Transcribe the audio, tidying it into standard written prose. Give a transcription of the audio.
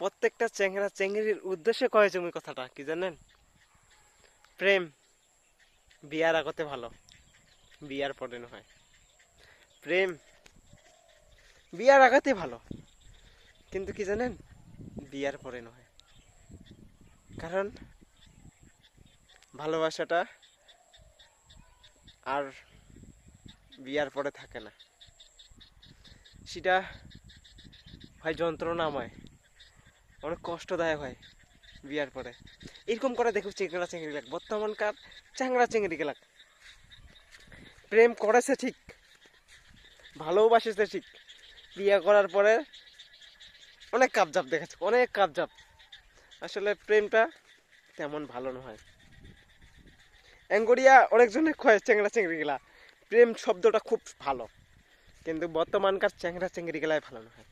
প্রত্যেকটা চেংড়া চেংড়ির উদ্দেশ্যে কয়েছে ওই কথাটা কি জানেন? প্রেম বিয়ার আগতে ভালো, বিয়ার পরে নয়। প্রেম বিয়ার আগাতে ভালো, কিন্তু কি জানেন, বিয়ার পরে নয়। কারণ ভালোবাসাটা আর বিয়ার পরে থাকে না, সেটা হয় যন্ত্রণাময়, অনেক কষ্টদায়ক হয় বিয়ার পরে। এরকম করে দেখো চেংড়া চেংড়ি লাগ, বর্তমানকার চ্যাংড়া চেংড়ি গেলাক প্রেম করেছে ঠিক, ভালোবাসেছে ঠিক, বিয়ে করার পরে অনেক কাবজাব দেখাচ্ছে, অনেক কাবজাব। আসলে প্রেমটা তেমন ভালো নয়। অ্যাঙ্গরিয়া অনেকজনে কয় চেংড়া চেংড়ি গেলা প্রেম শব্দটা খুব ভালো, কিন্তু বর্তমানকার চ্যাংড়া চেংড়ি গেলায় ভালো নয়।